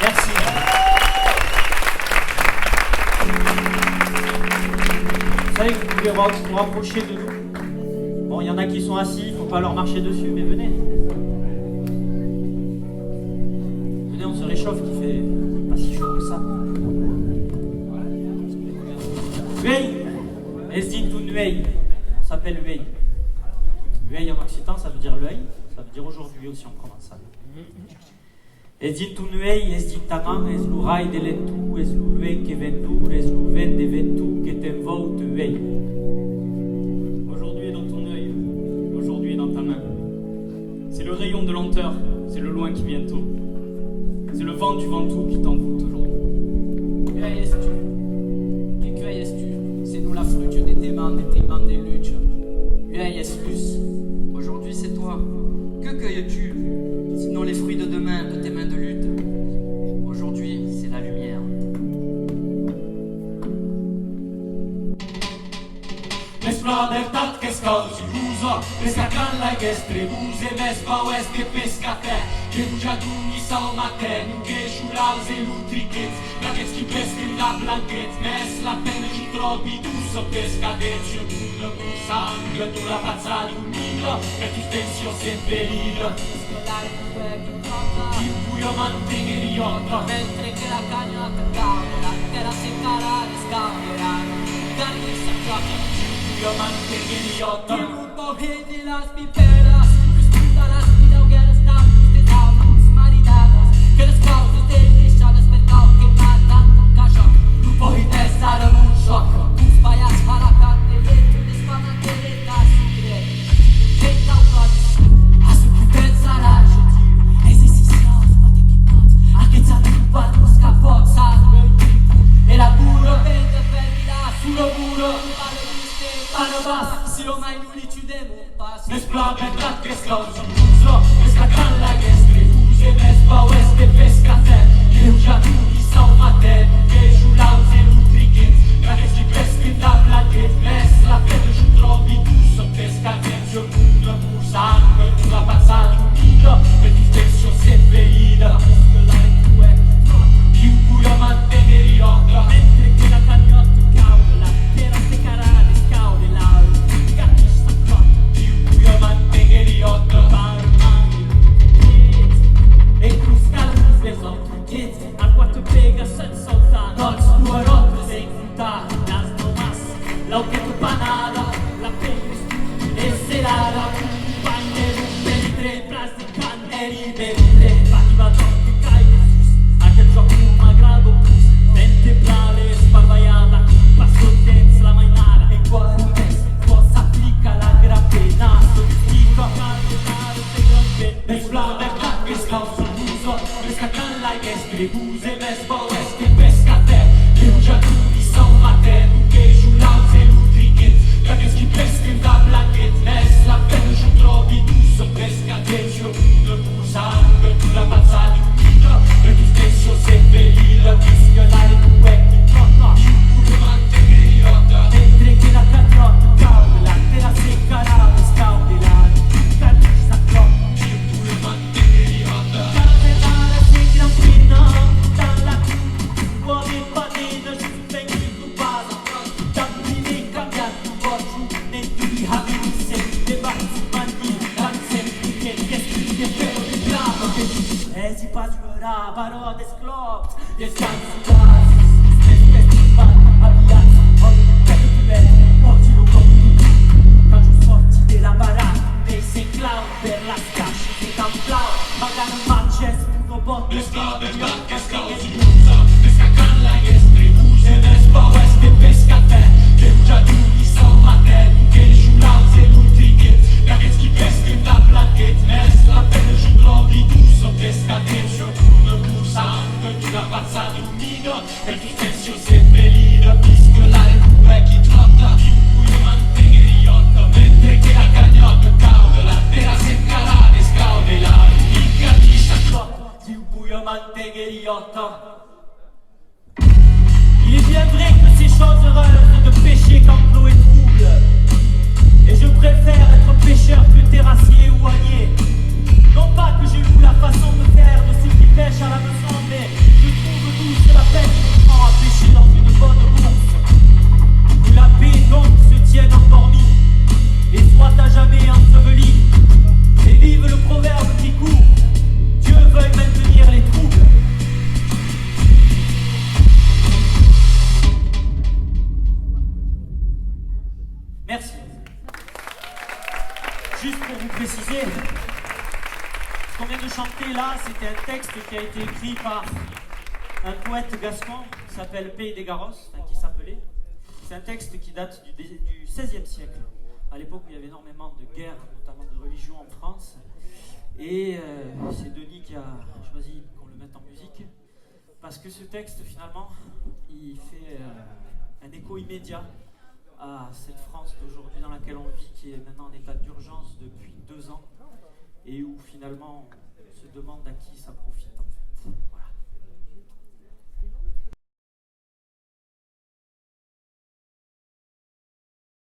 Merci. Vous savez que vous pouvez vous rapprocher de nous. Bon, il y en a qui sont assis, il ne faut pas leur marcher dessus, mais venez. Venez, on se réchauffe, qui fait pas si chaud que ça. Uey, Esdin tout Nuey. On s'appelle Uey. Uey en occitan, ça veut dire l'œil. Ça veut dire aujourd'hui aussi en provençal. Esdin tout Nuey, Esdin tamam, Eslu rai de lentu, Eslu luey que ventur, Eslu ven de ventu, que t'envoute Uey. Aujourd'hui est dans ton œil, aujourd'hui est dans ta main. C'est le rayon de lenteur, c'est le loin qui bientôt. C'est le vent du ventoux qui t'envoûte aujourd'hui. Cueilles-tu? Que cueilles-tu? C'est nous la fruiture des démons, des luttes. Cueilles-tu? Aujourd'hui c'est toi. Que cueilles-tu? Sinon les fruits de demain, de tes mains de lutte. Aujourd'hui c'est la lumière. L'esplordat che scausi l'uso, pesca canla che strebuse, mespa oest che pesca te, che bugia d'ugni salmaten, che giurals e lutrichets, d'aquests qui pesquen la blanquet, mes la pena ci trobi tu so pesca deci, una bussanga, tu la pazza di un migro, e tu stessio sempre libero. Il buio mantiene riotto, Mentre che la cagna cauda, la terra seccarà e scambierà. Dargli il sacco. io mantiene riotto. Il lupo vede las piperas, disputa las vidaugueras, tapas de almas maridadas, que las causas deixadas per tal que matan com caixão. Lupo e testa num choque, os paias para cantelete, desfama quereta sugre. Quem tal cose, a supervivenza rage, resistenção, bate pipotes, acchezzata in quattro scapots, sangue in tipo, e la puro vende per là sullo muro. Si lo mai lui ci demonta, N'esplode tra che scausa un uso, pesca canla che strebuse, mespa oest e pesca te, che ugia tu di salmaten, che giurals e lutrichets, d'aquests qui pesquen la blanquet, mes la pena ci trobi tu so pesca dentro il mondo, bussando, tu la pazza di un nido, e ti stesso sempre ida, più buio mantiene riotto, Mentre che la cagnotta cauda, la terra seccarà e scaude la gatista cotta. più buio mantiene riotto. E tu scalzi le sotto, a quattro pega senza soltanto. Tots due rotte sei infruntata, las nomas, la que tu panada, la pelle e serada, panne rumbe tre plastic eri tre, fativa che cai Jesus, anche il gioco un grado plus, vente plale spavaiata, passo dance la mainara, e quale messo, cosa applica la grappena, dico a cardinale se gran ben, Esplode tra che scausa un uso, pesca canla che strebuse, mespa oest e pesca te, che ugia tu di salmaten, che giurals e lutrichets, d'aquests qui pesquen la blanquet, mes la pena ci trobi tu so pesca dentro il mondo, bussando, tu la pazza di un nido, e tu stesso sempre lila, fischiolare tu e chi trotto, più buio mantiene riotto. mentre che la cagnotta cauda, la terra seccarà e scaude la gatista cotta. Più buio mantiene riotto. Carnevale si gran fino, dalla uomini e panina, ci ben preoccupata, giardini cambiati, oggi nei tuoi habiti, le bazzi banditi, sempre che scrive per il grado, che si pasurà, parole sclop, e scansi quasi, abbiati, oggi per tu oggi lo compri, quando sorti della baracca, dei sei clown per la scascia, che t'applau, magari un Manchester, uno botto, L'esplode tra che scausa un uso, pesca canla che strebuse, mespa oest e pesca te, che ugia tu di salmaten, che giurals e lutrichets, d'aquests qui pesquen la blanquet, mes la pena ci trobi tu so pesca dentro il mondo, bussando, tu la pazza di un nido, e tu stesso sempre lida, fischiolare tu e chi trotta, più buio mantiene riotto, mentre che la cagnotta cauda, la terra seccarà e scaude la ricca di sciacquotto. du bouillon mantegueriotto. Il est bien vrai que ces choses heureuses de péché qu'enclos et trouble. Et je préfère être pêcheur que terrassier ou oignier. Non pas que j'ai vu la façon de faire de ceux qui pêchent à la maison, mais Ce qu'on vient de chanter là, c'était un texte qui a été écrit par un poète gascon qui s'appelle Pays des Garros, enfin qui s'appelait. C'est un texte qui date du XVIe siècle, à l'époque où il y avait énormément de guerres, notamment de religion en France. Et c'est Denis qui a choisi qu'on le mette en musique, parce que ce texte, finalement, il fait un écho immédiat à cette France d'aujourd'hui dans laquelle on vit, qui est maintenant en état d'urgence depuis 2 ans, et où finalement on se demande à qui ça